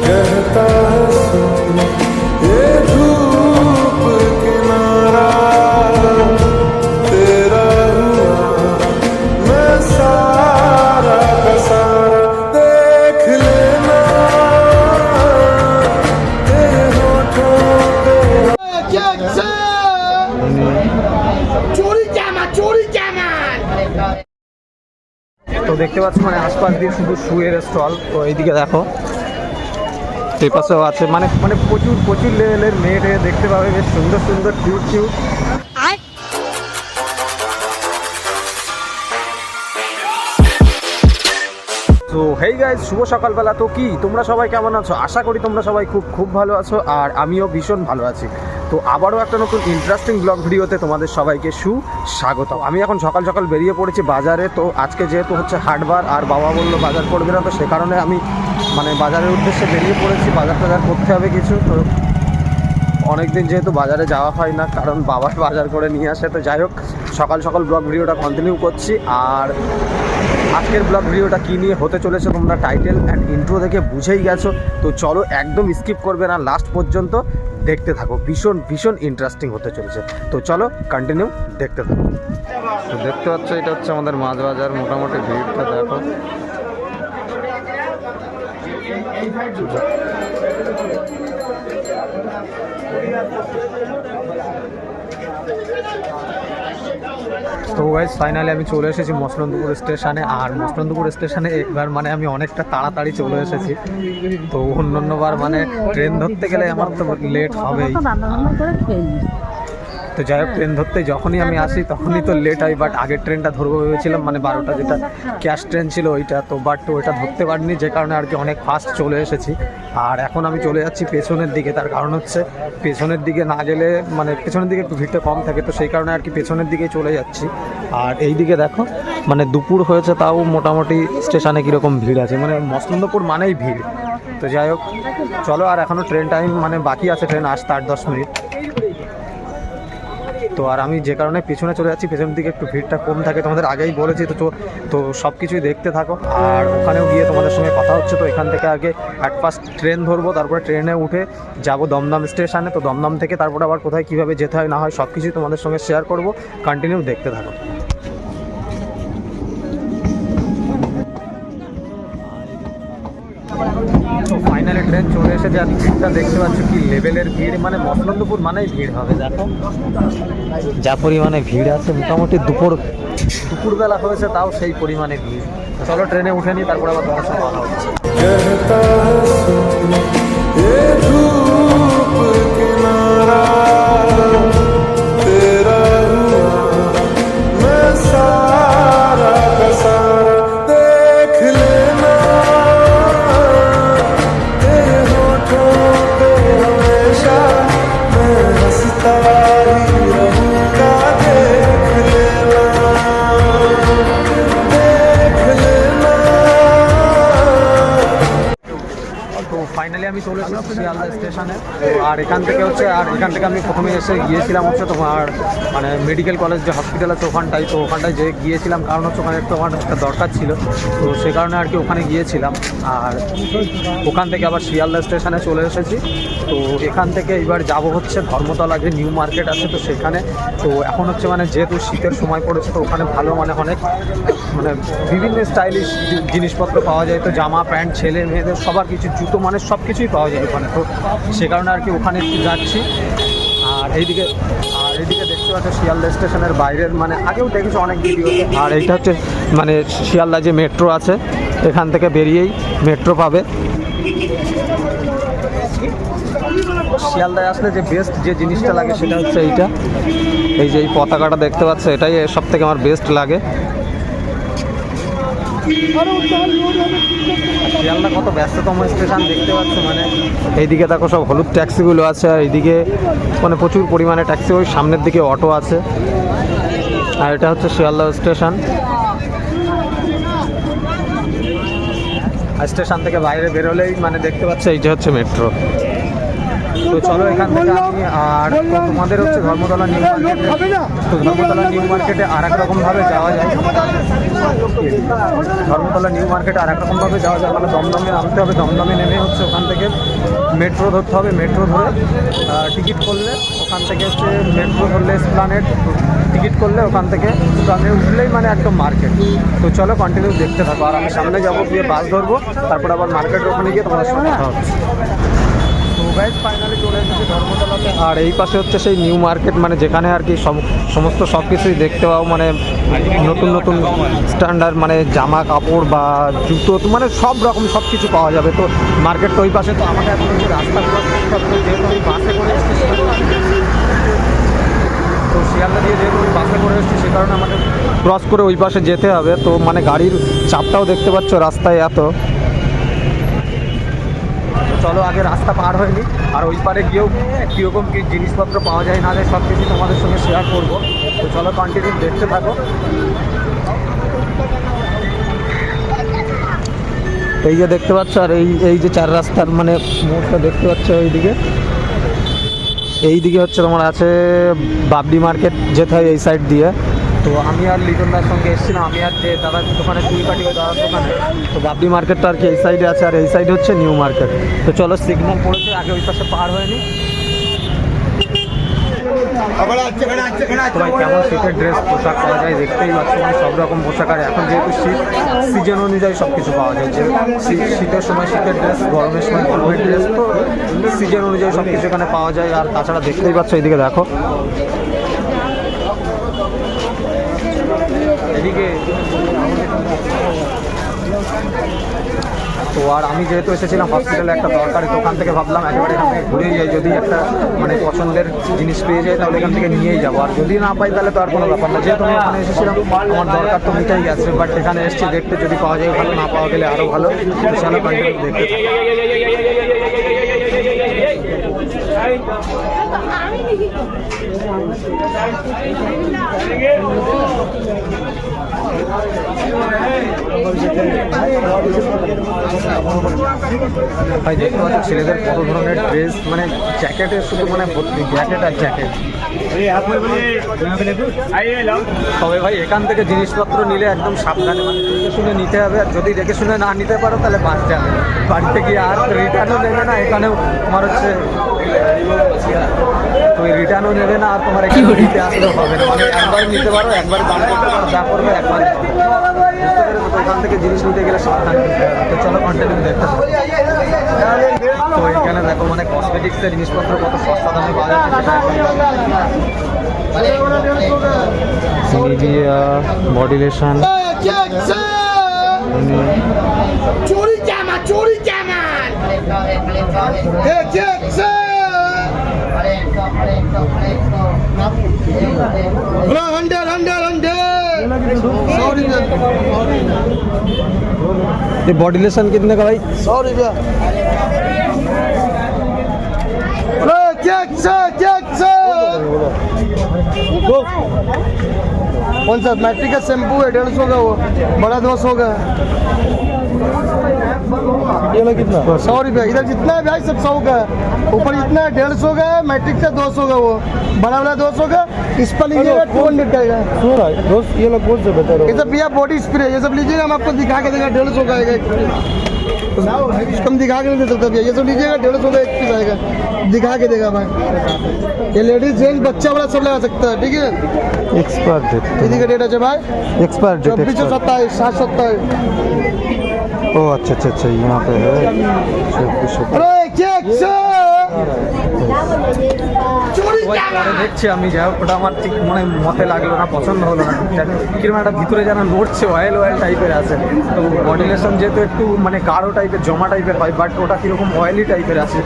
कहता है ये धूप किनारा तेरा हुआ मैं सारा का सारा देख लेना तेरे होठों पे তো দেখতে পাচ্ছ মানে আশপাশ দিয়ে শুধু শুয়ের স্টল। তো এইদিকে দেখো এই পাশেও আছে মানে মানে প্রচুর প্রচুর লেভেলের মেয়ে দেখতে পাবে, বেশ সুন্দর সুন্দর কিউট কিউট। তো হেই গাইজ, শুভ সকালবেলা। তো কি তোমরা সবাই কেমন আছো? আশা করি তোমরা সবাই খুব খুব ভালো আছো, আর আমিও ভীষণ ভালো আছি। তো আবারও একটা নতুন ইন্টারেস্টিং ব্লগ ভিডিওতে তোমাদের সবাইকে সুস্বাগত। আমি এখন সকাল সকাল বেরিয়ে পড়েছি বাজারে। তো আজকে যেহেতু হচ্ছে হাটবার, আর বাবা বললো বাজার করবে না, তো সে কারণে আমি মানে বাজারের উদ্দেশ্যে বেরিয়ে পড়েছি। বাজার টাজার করতে হবে কিছু। তো অনেকদিন যেহেতু বাজারে যাওয়া হয় না, কারণ বাবা বাজার করে নিয়ে আসে। তো যাই হোক, সকাল সকাল ব্লগ ভিডিওটা কন্টিনিউ করছি। আর আজকের ব্লগ ভিডিওটা কী নিয়ে হতে চলেছে তোমরা টাইটেল অ্যান্ড ইন্ট্রো দেখে বুঝেই গেছো। তো চলো, একদম স্কিপ করবে না, লাস্ট পর্যন্ত দেখতে থাকো। ভীষণ ভীষণ ইন্টারেস্টিং হতে চলেছে। তো চলো কন্টিনিউ দেখতে থাকো। তো দেখতে পাচ্ছ, এটা হচ্ছে আমাদের মাছ বাজার। মোটামুটি ভিড়টা দেখো। তো গাইস, ফাইনালি আমি চলে এসেছি মসলন্দপুর স্টেশনে। আর মসলন্দপুর স্টেশনে একবার মানে আমি অনেকটা তাড়াতাড়ি চলে এসেছি। তো অন্যবার মানে ট্রেন ধরতে গেলে আমার তো লেট হবেই। তো যাই হোক, ট্রেন ধরতে যখনই আমি আসি তখনই তো লেট হয়। বাট আগের ট্রেনটা ধরবো ভেবেছিলাম, মানে 12টা, যেটা ক্যাশ ট্রেন ছিল ওইটা। তো বাট ওইটা ধরতে পারিনি, যে কারণে আর কি অনেক ফাস্ট চলে এসেছি। আর এখন আমি চলে যাচ্ছি পেছনের দিকে। তার কারণ হচ্ছে পেছনের দিকে না গেলে মানে পেছনের দিকে একটু ভিড়টা কম থাকে, তো সেই কারণে আর কি পেছনের দিকেই চলে যাচ্ছি। আর এই দিকে দেখো, মানে দুপুর হয়েছে তাও মোটামুটি স্টেশনে কীরকম ভিড় আছে, মানে মসলন্দপুর মানেই ভিড়। তো যাই হোক, চলো। আর এখনও ট্রেন টাইম মানে বাকি আছে, ট্রেন আসতে 8-10 মিনিট। তো আর আমি যে কারণে পেছনে চলে যাচ্ছি, পেছনের দিকে একটু ভিড়টা কম থাকে, তোমাদের আগেই বলেছি। তো সব কিছুই দেখতে থাকো। আর ওখানেও গিয়ে তোমাদের সঙ্গে কথা হচ্ছে। তো এখান থেকে আগে ফার্স্ট ট্রেন ধরবো, তারপরে ট্রেনে উঠে যাব দমদম স্টেশনে। তো দমদম থেকে তারপরে আবার কোথায় কীভাবে যেতে হয় না হয় সব কিছুই তোমাদের সঙ্গে শেয়ার করব। কন্টিনিউ দেখতে থাকো। তো ফাইনালি ট্রেন চলে এসেছে। আর ভিড়টা দেখতে পাচ্ছ কি লেভেলের ভিড়, মানে মসলন্দপুর মানেই ভিড় হবে। দেখো যা পরিমাণে ভিড় আছে, মোটামুটি দুপুরবেলা হয়েছে তাও সেই পরিমাণে ভিড়। চলো ট্রেনে উঠে নিই, তারপর আবার তোমার সঙ্গে কথা হচ্ছে। कहता है ये धूप किनारा तेरा हुआ मैं सारा का सारा देख लेना तेरे होठों पे हमेशा मैं हंसता ही रहूंगा देख लेना তো ফাইনালি আমি চলে এসেছি শিয়ালদা স্টেশনে। আর এখান থেকে আমি প্রথমে গিয়েছিলাম হচ্ছে তোমার মানে মেডিকেল কলেজ যে হসপিটাল আছে ওখানটায়। তো ওখানটায় যে গিয়েছিলাম কারণ হচ্ছে ওখানে আমার একটা দরকার ছিল, তো সে কারণে আর কি ওখানে গিয়েছিলাম। আর ওখান থেকে আবার শিয়ালদা স্টেশনে চলে এসেছি। তো এখান থেকে এবার যাব হচ্ছে ধর্মতলা, যে নিউ মার্কেট আছে, তো সেখানে। তো এখন হচ্ছে মানে যেহেতু শীতের সময় পড়েছে, তো ওখানে ভালো মানে অনেক মানে বিভিন্ন স্টাইলিশ জিনিসপত্র পাওয়া যায়। তো জামা প্যান্ট, ছেলে মেয়েদের সবার কিছু, জুতো মানে সব কিছুই পাওয়া যায় ওখানে। তো সে কারণে আর কি ওখানে একটু যাচ্ছি। আর এইদিকে দেখতে পাচ্ছ শিয়ালদা স্টেশনের বাইরের, মানে আগেও দেখেছি অনেক ভিডিওতে। আর এইটা হচ্ছে মানে শিয়ালদা যে মেট্রো আছে, এখান থেকে বেরিয়েই মেট্রো পাবে। শিয়ালদায় আসলে যে বেস্ট যে জিনিসটা লাগে সেটা হচ্ছে এইটা, এই যে এই পতাকাটা দেখতে পাচ্ছ, এটাই সব থেকে আমার বেস্ট লাগে। শিয়ালদা কত ব্যস্ততম স্টেশন দেখতে পাচ্ছ, মানে এইদিকে দেখো সব হলুদ ট্যাক্সিগুলো আছে, আর এইদিকে মানে প্রচুর পরিমাণে ট্যাক্সি, ওই সামনের দিকে অটো আছে। আর এটা হচ্ছে শিয়ালদা স্টেশন। আর স্টেশন থেকে বাইরে বেরোলেই মানে দেখতে পাচ্ছ এইটা হচ্ছে মেট্রো। তো চলো এখান থেকে আমি আর তোমাদের হচ্ছে ধর্মতলা নিউ মার্কেটে। তো ধর্মতলা নিউ মার্কেটে আর এক রকমভাবে যাওয়া যায়। ধর্মতলা নিউ মার্কেটে আর এক রকমভাবে যাওয়া যায়, মানে দমদমে নামতে হবে। দমদমে নেমে হচ্ছে ওখান থেকে মেট্রো ধরতে হবে, মেট্রো ধরে টিকিট করলে ওখান থেকে হচ্ছে মেট্রো ধরলে এসপ্ল্যানেড, টিকিট করলে ওখান থেকে এসপ্ল্যানেডে উঠলেই মানে একদম মার্কেট। তো চলো কন্টিনিউ দেখতে থাকো, আর আমি সামনে যাবো, গিয়ে বাস ধরবো, তারপর আবার মার্কেটের ওখানে গিয়ে তোমাদের সঙ্গে কথা হচ্ছে। তো গাইস ফাইনালি চলে এসেছি ধর্মতলাতে, আর এই পাশে হচ্ছে সেই নিউ মার্কেট, মানে যেখানে আর কি সমস্ত সব কিছুই দেখতে পাও, মানে নতুন নতুন স্ট্যান্ডার্ড মানে জামা কাপড় বা জুতো, মানে সব রকম সব কিছু পাওয়া যাবে। তো মার্কেটটা ওই পাশে, তো আমাকে এখন হচ্ছে রাস্তা ক্রস করতে হবে, যেহেতু আমি বাসে করে এসেছি, তো শিয়ালদা দিয়ে যেহেতু আমি বাসে করে এসেছি সে কারণে আমাকে ক্রস করে ওই পাশে যেতে হবে। তো মানে গাড়ির চাপটাও দেখতে পাচ্ছ রাস্তায় এত। চলো আগে রাস্তা পার হয়নি, আর ওই পারে গিয়েও কীরকম কী জিনিসপত্র পাওয়া যায় না যায় সব কিছু তোমাদের সঙ্গে শেয়ার করবো। তো চলো কন্টিনিউ দেখতে থাকো। এই যে দেখতে পাচ্ছ, আর এই যে চার রাস্তার মানে মোড়টা দেখতে পাচ্ছ, এইদিকে হচ্ছে তোমার আছে বাবলি মার্কেট, যেতে হয় এই সাইড দিয়ে। তো আমি আর লিটনদার সঙ্গে এসেছিলাম, আমি আর যে দাদার দোকানে চুল কাটি ওই দাদার দোকানে। তো বাবলি মার্কেটটা আর কি এই সাইডে আছে, আর এই সাইডে হচ্ছে নিউ মার্কেট। তো চলো সিগন্যাল পড়েছে, আগে ওই পাশে পার হয়নি। ভাই কেমন শীতের ড্রেস পোশাক পাওয়া যায় দেখতেই পাচ্ছ, মানে সব রকম পোশাক। আর এখন যেহেতু শীত, সিজন অনুযায়ী সব কিছু পাওয়া যায়, যে শীতের সময় শীতের ড্রেস, গরমের সময় গরমের ড্রেস, তো সিজন অনুযায়ী সব কিছু এখানে পাওয়া যায়। আর তাছাড়া দেখতেই পাচ্ছ এইদিকে দেখো, এদিকে। তো আর আমি যেহেতু এসেছিলাম হসপিটালে একটা দরকারি, তো ওখান থেকে ভাবলাম একেবারে এখান থেকে ঘুরেই যাই, যদি একটা মানে পছন্দের জিনিস পেয়ে যাই তাহলে এখান থেকে নিয়েই যাবো, আর যদি না পাই তাহলে তো আর কোনো ব্যাপার না। যেহেতু আমি ওখানে এসেছিলাম আমার দরকার তো মিটাই গেছে, বাট এখানে এসেছি দেখতে, যদি পাওয়া যায় ভালো, না পাওয়া গেলে আরও ভালো। চলো কন্টিনিউ দেখতে থাকি। ভাই দেখতে পাচ্ছি ছেলেদের কত ধরনের ড্রেস, মানে জ্যাকেটের শুধু মানে ভর্তি, জ্যাকেট আর জ্যাকেট। তবে ভাই এখান থেকে জিনিসপত্র নিলে একদম সাবধানে, মানে দেখে শুনে নিতে হবে, আর যদি দেখে শুনে না নিতে পারো তাহলে বাঁচতে হবে, বাড়িতে গিয়ে আর রিটার্নও নেবে না। এখানেও তোমার হচ্ছে তুমি রিটার্নও নেবে না, আর তোমার এখানে নিতে আসলেও হবে না, মানে একবার নিতে পারো, একবার দাম করতে পারো, যা করবে একবার। এখান থেকে জিনিস নিতে গেলে সাবধান নিতে হবে। তো চলো কন্টিনিউ দেখতে হবে। তো এখানে দেখো মানে কসমেটিক্সের জিনিসপত্র কত সস্তা দামে পাওয়া যাচ্ছে, নিভিয়া, বডি লোশন, চুরি জামা ये बॉडी लोशन कितने का भाई? 100 रुपया। कौन सा मैट्रिक का शैम्पू है 150 का, वो बड़ा 200 का। ये ना कितना? 100 रुपया। इधर जितना है भाई सब 100 का है, ऊपर जितना है 150 का है, मैट्रिक का 200 का, वो बड़ा वाला 200 का। इस पर लीजिएगा 200 का है। ये लोग कौन से बेहतर है? ये सब भैया बॉडी स्प्रे, ये सब लीजिएगा, हम आपको दिखा के देगा 150 का आएगा। हम दिखा के नहीं दे सकते भैया, ये सब लीजिएगा 150 का एक पीस आएगा, दिखा के देगा भाई। ये लेडीज जेंट्स बच्चा वाला सब लगा सकता है, ठीक है। एक्सपायर डेट, दीदी का डेट है भाई एक्सपायर डेट 2427 727। ओ अच्छा अच्छा अच्छा, यहाँ पे है 24। अरे चेक দেখছি আমি, যাই হোক ওটা আমার ঠিক মানে মতে লাগলো না, পছন্দ হলো না ঠিকঠাক, কিরকম একটা ভিতরে যেন নড়ছে, অয়েল টাইপের আছে। তো বডি লোশন যেহেতু একটু মানে গাঢ় টাইপের, জমা টাইপের হয়, বাট ওটা কীরকম অয়েলি টাইপের আছে,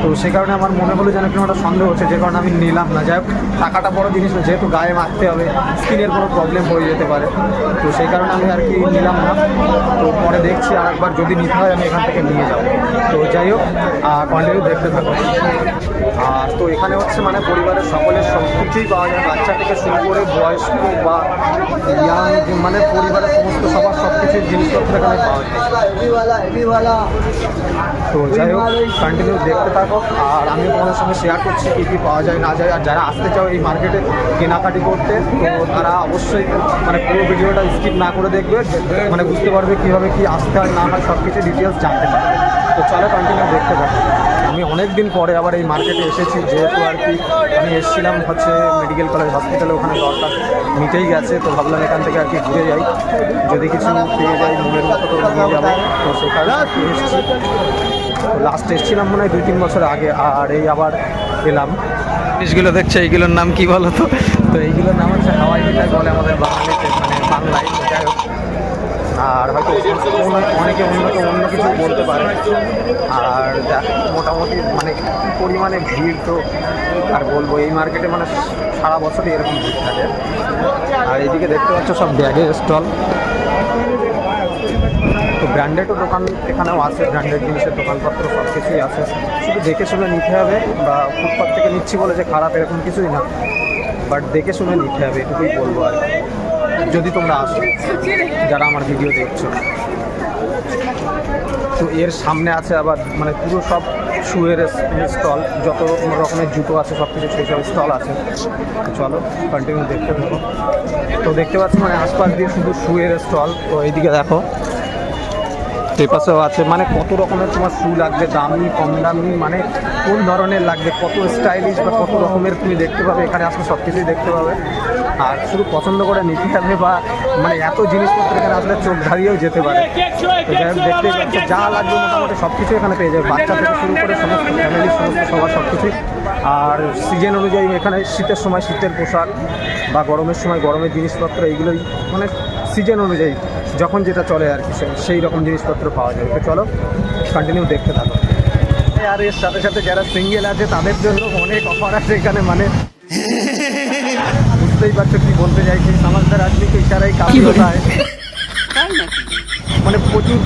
তো সে কারণে আমার মনে হলো যেন কিরকম একটা সন্দেহ হচ্ছে, যে কারণে আমি নিলাম না। যাই হোক টাকাটা বড় জিনিস না, যেহেতু গায়ে মাখতে হবে, স্কিনের কোনো প্রবলেম হয়ে যেতে পারে, তো সেই কারণে আমি আর কি নিলাম না। তো পরে দেখছি আর একবার যদি নিতে হয় আমি এখান থেকে নিয়ে যাবো। তো যাই হোক কন্টিনিউ দেখতে থাকবো। আর তো এখানে হচ্ছে মানে পরিবারের সকলের সব কিছুই পাওয়া যায়, বাচ্চা থেকে শুরু করে বয়স্ক বা ইয়াং, মানে পরিবারের সমস্ত সবার সব কিছুর জিনিসপত্র এখানে পাওয়া যায়। তো যাই হোক কন্টিনিউ দেখতে থাকো, আর আমি তোমাদের সঙ্গে শেয়ার করছি কী কী পাওয়া যায় না যায়। আর যারা আসতে চাও এই মার্কেটে কেনাকাটি করতে, তো তারা অবশ্যই মানে পুরো ভিডিওটা স্কিপ না করে দেখবে, মানে বুঝতে পারবে কীভাবে কী আসতে হয় না হয়, সব কিছু ডিটেলস জানতে পারবে। তো চলো কন্টিনিউ দেখতে থাকো। আমি অনেক অনেক দিন পরে আবার এই মার্কেটে এসেছি, যেহেতু আর কি আমি এসেছিলাম হচ্ছে মেডিকেল কলেজ হসপিটালে, ওখানে দরকার মিটেই গেছে, তো ভাবলাম এখান থেকে আর কি ঘুরে যাই, যদি কিছু পেয়ে যাই মনের মতো তো নিয়ে যাবো, তো সেখানে এসেছি। লাস্ট এসেছিলাম মনে হয় 2-3 বছর আগে, আর এই আবার এলাম। জিনিসগুলো দেখছে এইগুলোর নাম কি বলো তো? তো এইগুলোর নাম হচ্ছে হাওয়াই মিঠাই বলে আমাদের বাঙালিতে, মানে বাংলায়, যাই হোক। আর হয়তো অনেকে অন্য কিছু বলতে পারে। আর মোটামুটি মানে পরিমাণে ভিড় তো আর বলবো, এই মার্কেটে মানে সারা বছরই এরকম ভিড় থাকে। আর এইদিকে দেখতে পাচ্ছ সব ব্যাগের স্টল, তো ব্র্যান্ডেডও দোকান এখানেও আছে, ব্র্যান্ডেড জিনিসের দোকানপত্র সব কিছুই আছে, শুধু দেখে শুনে নিতে হবে। বা ফুটপাথ থেকে নিচ্ছি বলে যে খারাপ এরকম কিছুই না, বাট দেখে শুনে নিতে হবে, এটুকুই বলবো আর কি। যদি তোমরা আসো, যারা আমার ভিডিও দেখছো। তো এর সামনে আছে আবার মানে পুরো সব শুয়ের স্টল, যত রকমের জুতো আছে সব কিছু সেই সব স্টল আছে। চলো কন্টিনিউ দেখতে থাকো। তো দেখতে পাচ্ছি মানে আশপাশ দিয়ে শুধু শুয়ের স্টল। তো এইদিকে দেখো পেপাসেও আছে, মানে কত রকমের তোমার শু লাগবে, দামি কম দামি, মানে কোন ধরনের লাগবে, কত স্টাইলিশ বা কত রকমের তুমি দেখতে পাবে, এখানে আসলে সব কিছুই দেখতে পাবে। আর শুধু পছন্দ করে নিতে হবে, বা মানে এত জিনিসপত্র এখানে আসলে চোখ ধারিয়েও যেতে পারে। তো যাই হোক, দেখতেই পাচ্ছে যা লাগবে মোটামুটি সব কিছু এখানে পেয়ে যাবে, বাচ্চা থেকে শুরু করে সমস্ত ফ্যামিলির সমস্ত সবার সব কিছুই। আর সিজন অনুযায়ী এখানে শীতের সময় শীতের পোশাক, বা গরমের সময় গরমের জিনিসপত্র, এইগুলোই মানে সিজন অনুযায়ী যখন যেটা চলে আর কি সেই রকম জিনিসপত্র পাওয়া যায়। তো চলো কন্টিনিউ দেখতে থাকো। আর এর সাথে সাথে যারা সিঙ্গেল আছে তাদের জন্য অনেক অফার আছে এখানে, মানে বুঝতেই পারছো কি বলতে চাইছি। সমাজদার আদমি কে ইশারায় কাজ হতা হয়, মানে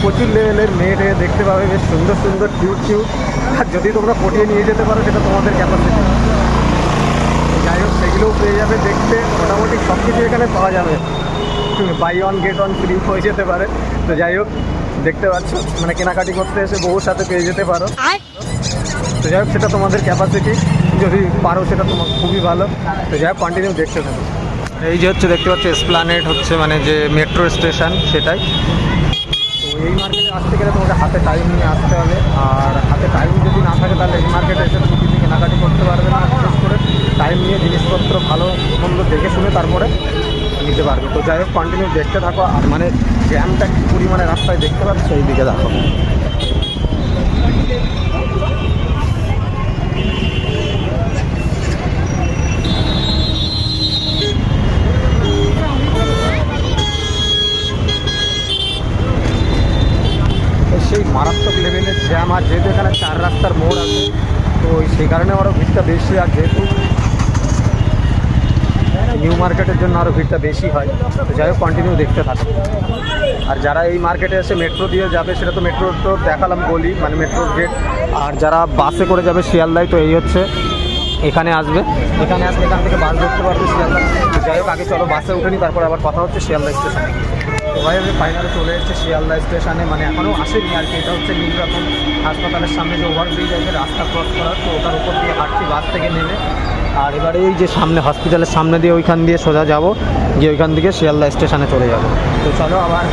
প্রচুর লেভেলের মেয়েরে দেখতে পাবে, বেশ সুন্দর সুন্দর কিউট। আর যদি তোমরা পটিয়ে নিয়ে যেতে পারো সেটা তোমাদের ক্যাপাসিটি। যাই হোক, সেগুলোও পেয়ে যাবে দেখতে, মোটামুটি সব কিছু এখানে পাওয়া যাবে। Buy one get one free হয়ে যেতে পারে। তো যাই হোক, দেখতে পাচ্ছ মানে কেনাকাটি করতে এসে বহুর সাথে পেয়ে যেতে পারো। তো যাই হোক, সেটা তোমাদের ক্যাপাসিটি, যদি পারো সেটা তোমার খুবই ভালো। তো যাই হোক, কন্টিনিউ দেখতে থাকো। এই যে হচ্ছে দেখতে পাচ্ছ এসপ্লানেড হচ্ছে মানে যে মেট্রো স্টেশন, সেটাই। তো এই মার্কেটে আসতে গেলে তোমাদের হাতে টাইম নিয়ে আসতে হবে, আর হাতে টাইম যদি না থাকে তাহলে এই মার্কেটে এসে তুমি কিছু কেনাকাটি করতে পারবে না। বিশেষ করে টাইম নিয়ে জিনিসপত্র ভালো মন্দ দেখে শুনে তারপরে নিতে পারবে। তো যাই হোক, কন্টিনিউ দেখতে থাকো। আর মানে জ্যামটা কি পরিমাণে রাস্তায় দেখতে পাচ্ছ, এই দিকে দেখো। সেই মারাত্মক লেভেলের জ্যাম, আর যেহেতু এখানে 4 রাস্তার মোড় আছে, তো সেই কারণে আরও ভিড়টা বেশি। আর যেহেতু নিউ মার্কেটের জন্য আরও ভিড়টা বেশি হয়। তো যাই হোক, কন্টিনিউ দেখতে থাকো। আর যারা এই মার্কেটে এসে মেট্রো দিয়ে যাবে, সেটা তো মেট্রো তো দেখালাম গলি, মানে মেট্রোর গেট। আর যারা বাসে করে যাবে শিয়ালদায়, তো এই হচ্ছে এখানে আসবে, এখানে এখান থেকে বাস ধরতে পারবে শিয়ালদা। তো যাই হোক, আগে চলো বাসে উঠে নিই, তারপর আবার কথা হচ্ছে শিয়ালদা স্টেশনে। তো ভাই আমি ফাইনালি চলে এসেছি শিয়ালদা স্টেশনে, মানে এখনও আসেনি আর কি। এটা হচ্ছে নীলরতন হাসপাতালের সামনে যে ওভারব্রিজ আছে, রাস্তা ক্রস করার, তো ওটার উপর দিয়ে হাঁটছি বাস থেকে নেমে। আর এবারে এই যে সামনে হসপিটালের সামনে দিয়ে ওইখান দিয়ে সোজা যাব, গিয়ে ওইখান থেকে শিয়ালদা স্টেশনে চলে যাব। তো চলো আবার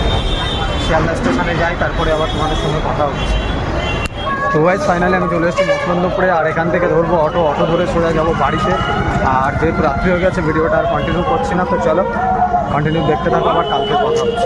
শিয়ালদা স্টেশনে যাই, তারপরে আবার তোমাদের সঙ্গে কথা হচ্ছে। তো গাইস ফাইনালি আমি চলে এসেছি মতলন্দপুরে, আর এখান থেকে ধরবো অটো ধরে সোজা যাবো বাড়িতে। আর যেহেতু রাত্রি হয়ে গেছে, ভিডিওটা আর কন্টিনিউ করছি না। তো চলো কন্টিনিউ দেখতে থাকো, আবার কালকে কথা হচ্ছে।